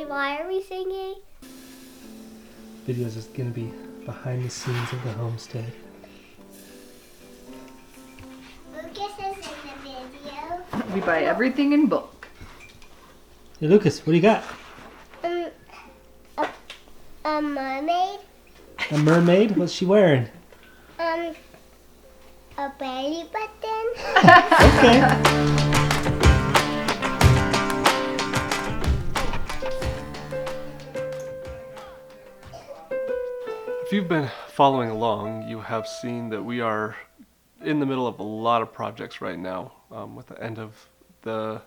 why are we singing? Videos is going to be behind the scenes of the homestead. Lucas is in the video. We buy everything in bulk. Hey Lucas, what do you got? A mermaid. A mermaid? What's she wearing? A belly button. Okay. If you've been following along, you have seen that we are in the middle of a lot of projects right now. With the end of the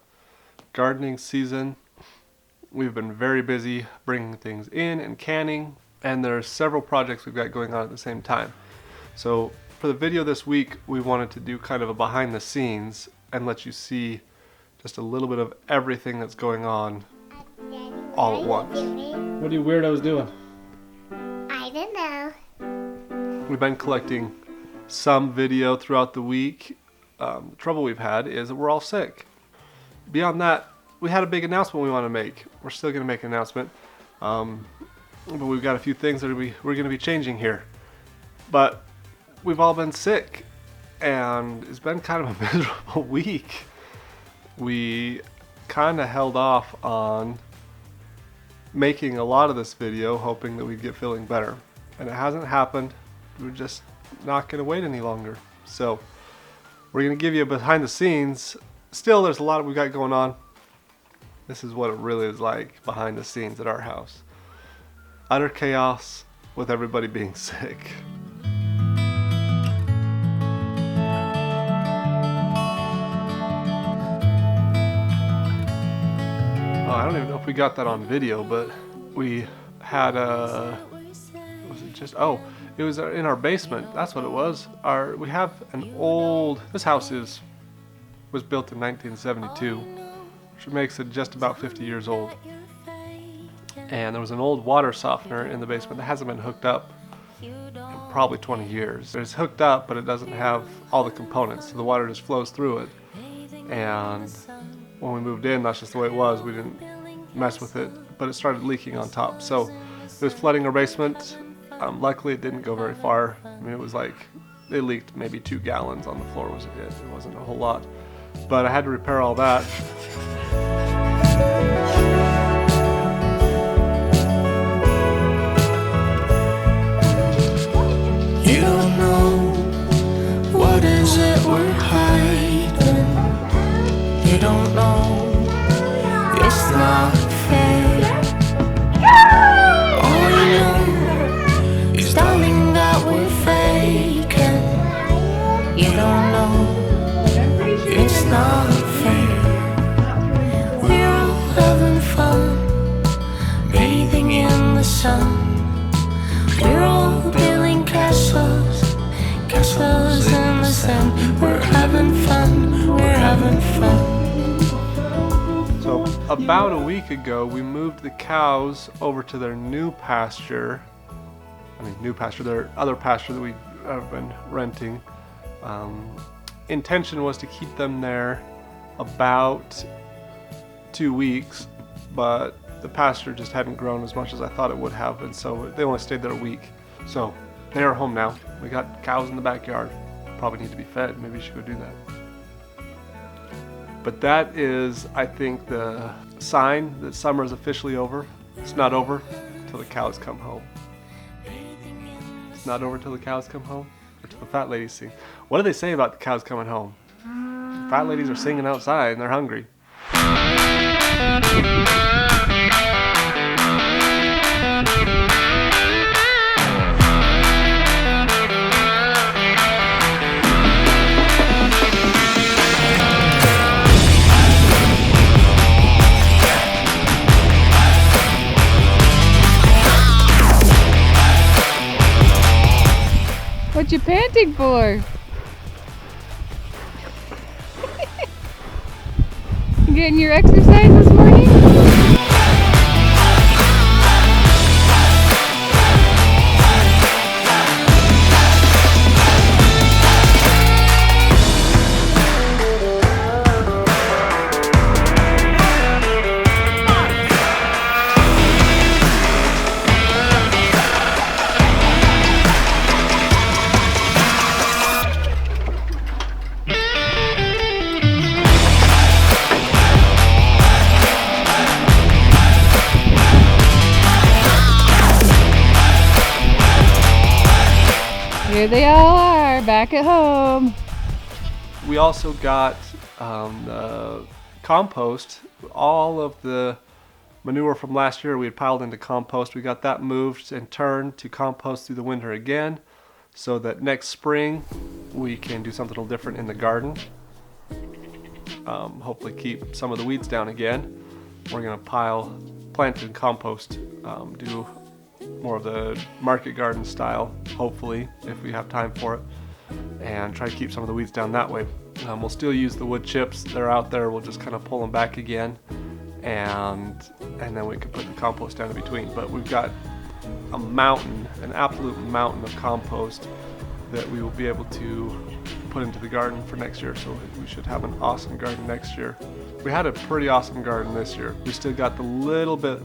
gardening season, we've been very busy bringing things in and canning, and there are several projects we've got going on at the same time. So for the video this week, we wanted to do kind of a behind the scenes and let you see just a little bit of everything that's going on all at once. What are you weirdos doing? I don't know. We've been collecting some video throughout the week. The trouble we've had is that we're all sick. Beyond that, we had a big announcement we want to make. We're still going to make an announcement, but we've got a few things that we're going to be changing here. But we've all been sick, and it's been kind of a miserable week. We kind of held off on making a lot of this video, hoping that we'd get feeling better, and it hasn't happened. We're just not going to wait any longer. So we're going to give you a behind the scenes. Still, there's a lot we've got going on. This is what it really is like behind the scenes at our house. Utter chaos with everybody being sick. I don't even know if we got that on video, but we had it was in our basement. That's what it was. We have an old, this house was built in 1972, which makes it just about 50 years old. And there was an old water softener in the basement that hasn't been hooked up in probably 20 years. It's hooked up, but it doesn't have all the components, so the water just flows through it. And when we moved in, that's just the way it was. We didn't mess with it, but it started leaking on top. So it was flooding our basement. Luckily, it didn't go very far. I mean, it was like, it leaked maybe 2 gallons on the floor was it. It wasn't a whole lot. But I had to repair all that. You don't know what is it we're hiding. You don't know it's not fair. All you know is, darling, that we're faking. You don't know it's not fair. We're all having fun, bathing in the sun. We're all building castles, castles in the sand. We're having fun, we're having fun. So about a week ago, we moved the cows over to their new pasture. Their other pasture that we have been renting. Intention was to keep them there about 2 weeks, but the pasture just hadn't grown as much as I thought it would have, and so they only stayed there a week. So they are home now. We got cows in the backyard. Probably need to be fed. Maybe you should go do that. But that is, I think, the sign that summer is officially over. It's not over till the cows come home. It's not over till the cows come home, or till the fat ladies sing. What do they say about the cows coming home? The fat ladies are singing outside and they're hungry. What you panting for? You getting your exercise this morning? Here they all are, back at home. We also got the compost. All of the manure from last year we had piled into compost. We got that moved and turned to compost through the winter again, so that next spring we can do something a little different in the garden. Hopefully keep some of the weeds down again. We're going to plant in compost, do more of the market garden style, hopefully, if we have time for it, and try to keep some of the weeds down that way. We'll still use the wood chips. They're out there. We'll just kind of pull them back again, and then we can put the compost down in between. But we've got a mountain, an absolute mountain of compost that we will be able to put into the garden for next year, so we should have an awesome garden next year. We had a pretty awesome garden this year. We still got the little bit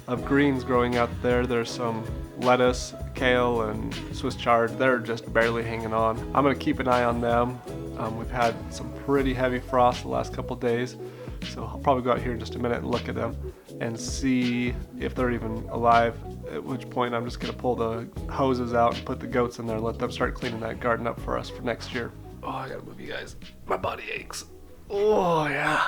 of greens growing out there. There's some lettuce, kale, and Swiss chard. They're just barely hanging on. I'm gonna keep an eye on them. We've had some pretty heavy frost the last couple days, so I'll probably go out here in just a minute and look at them and see if they're even alive, at which point I'm just gonna pull the hoses out and put the goats in there and let them start cleaning that garden up for us for next year. Oh, I gotta move you guys. My body aches. Oh, yeah.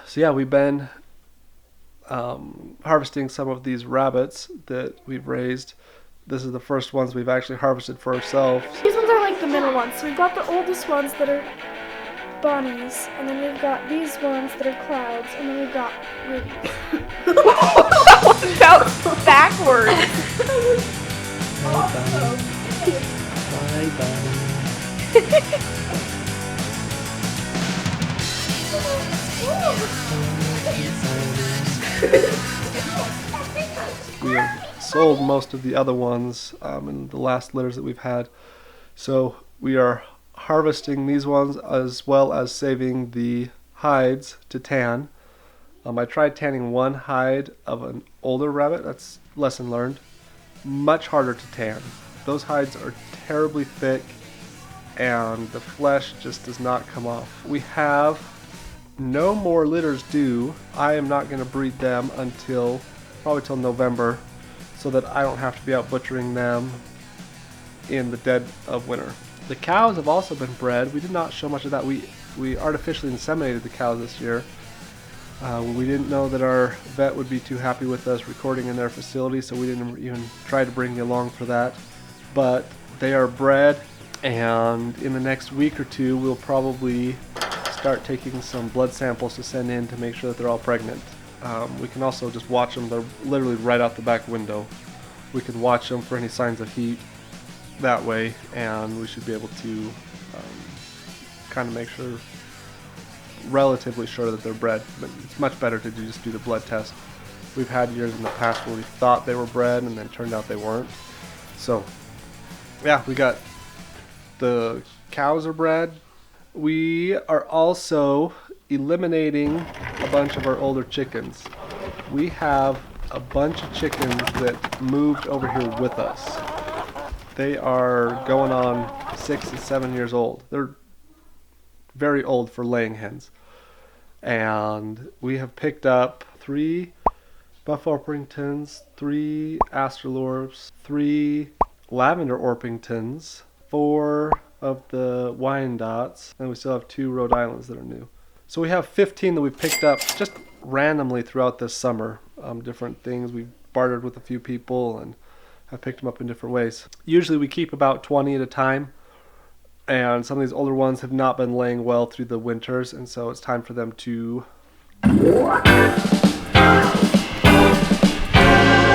So yeah, we've been harvesting some of these rabbits that we've raised. This is the first ones we've actually harvested for ourselves. These ones are like the middle ones. So we've got the oldest ones that are bunnies, and then we've got these ones that are clouds, and then we've got rubies. That was backwards. Bye, bye. We have sold most of the other ones in the last litters that we've had, so we are harvesting these ones as well as saving the hides to tan. I tried tanning one hide of an older rabbit. That's lesson learned. Much harder to tan. Those hides are terribly thick and the flesh just does not come off. We have no more litters due. I am not going to breed them until probably till November, so that I don't have to be out butchering them in the dead of winter. The cows have also been bred. We did not show much of that. We artificially inseminated the cows this year. We didn't know that our vet would be too happy with us recording in their facility, so we didn't even try to bring you along for that. But they are bred, and in the next week or two we'll probably start taking some blood samples to send in to make sure that they're all pregnant. We can also just watch them. They're literally right out the back window. We can watch them for any signs of heat that way, and we should be able to kind of make sure, relatively sure that they're bred. But it's much better to just do the blood test. We've had years in the past where we thought they were bred and then turned out they weren't. So yeah, we got the cows are bred. We are also eliminating a bunch of our older chickens. We have a bunch of chickens that moved over here with us. They are going on 6 and 7 years old. They're very old for laying hens. And we have picked up 3 buff Orpingtons, 3 Astrolorps, 3 lavender Orpingtons, 4 of the Wyandottes, and we still have 2 Rhode Islands that are new. So we have 15 that we've picked up just randomly throughout this summer. Different things. We've bartered with a few people and have picked them up in different ways. Usually we keep about 20 at a time, and some of these older ones have not been laying well through the winters, and so it's time for them to...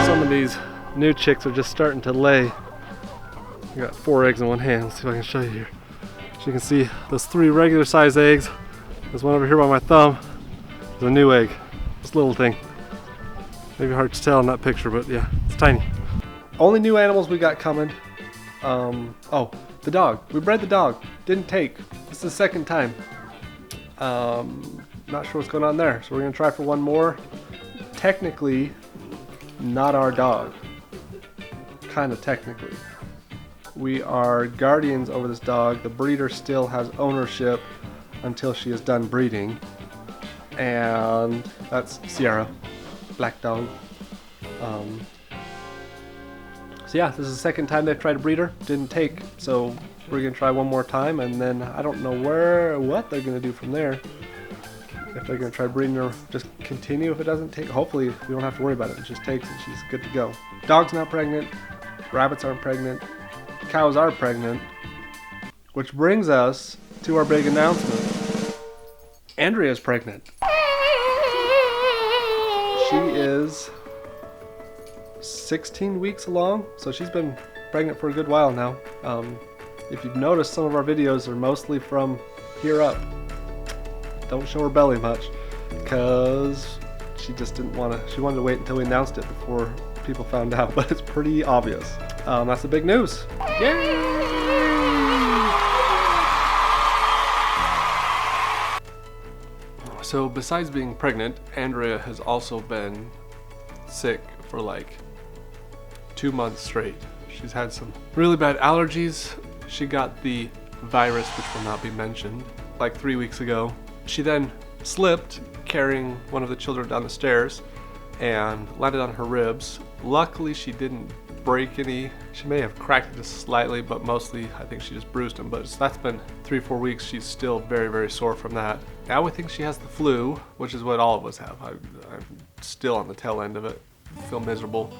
Some of these new chicks are just starting to lay. I got 4 eggs in one hand. Let's see if I can show you here. So you can see those 3 regular size eggs. There's one over here by my thumb. There's a new egg. This little thing. Maybe hard to tell in that picture, but yeah, it's tiny. Only new animals we got coming. Oh, the dog. We bred the dog. Didn't take. This is the second time. Not sure what's going on there. So we're gonna try for one more. Technically, not our dog. Kind of technically. We are guardians over this dog. The breeder still has ownership until she is done breeding, and that's Sierra, black dog. So yeah, this is the second time they've tried to breed her. Didn't take, so we're gonna try one more time, and then I don't know what they're gonna do from there. If they're gonna try breeding her, just continue. If it doesn't take, hopefully we don't have to worry about it. It just takes and she's good to go. Dog's not pregnant, rabbits aren't pregnant, cows are pregnant, which brings us to our big announcement. Andrea's pregnant. She is 16 weeks along, so she's been pregnant for a good while now. If you've noticed, some of our videos are mostly from here up. Don't show her belly much, because she just didn't want to. She wanted to wait until we announced it before people found out, but it's pretty obvious. That's the big news. Yay! So besides being pregnant, Andrea has also been sick for like 2 months straight. She's had some really bad allergies. She got the virus, which will not be mentioned, like 3 weeks ago. She then slipped carrying one of the children down the stairs and landed on her ribs. Luckily, she didn't break any. She may have cracked it just slightly, but mostly I think she just bruised them. But that's been 3-4 weeks. She's still very, very sore from that. Now we think she has the flu, which is what all of us have. I'm still on the tail end of it. I feel miserable.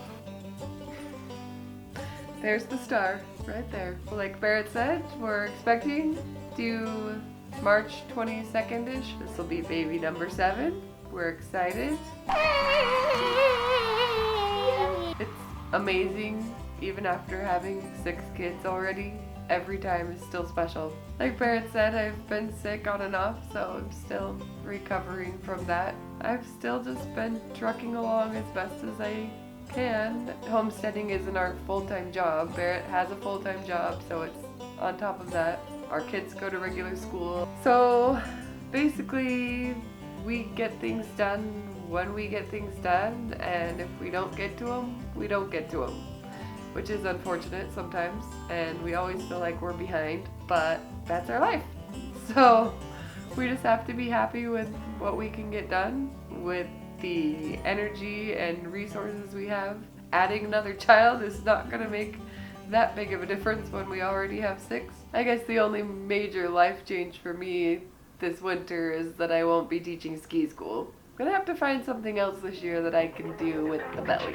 There's the star right there. Like Barrett said, we're expecting to March 22nd-ish. This will be baby number 7. We're excited. It's amazing, even after having 6 kids already. Every time is still special. Like Barrett said, I've been sick on and off, so I'm still recovering from that. I've still just been trucking along as best as I can. Homesteading isn't our full-time job. Barrett has a full-time job, so it's on top of that. Our kids go to regular school. So basically, we get things done when we get things done, and if we don't get to them, we don't get to them, which is unfortunate sometimes, and we always feel like we're behind, but that's our life. So we just have to be happy with what we can get done with the energy and resources we have. Adding another child is not going to make that big of a difference when we already have 6. I guess the only major life change for me this winter is that I won't be teaching ski school. I'm gonna have to find something else this year that I can do with the belly.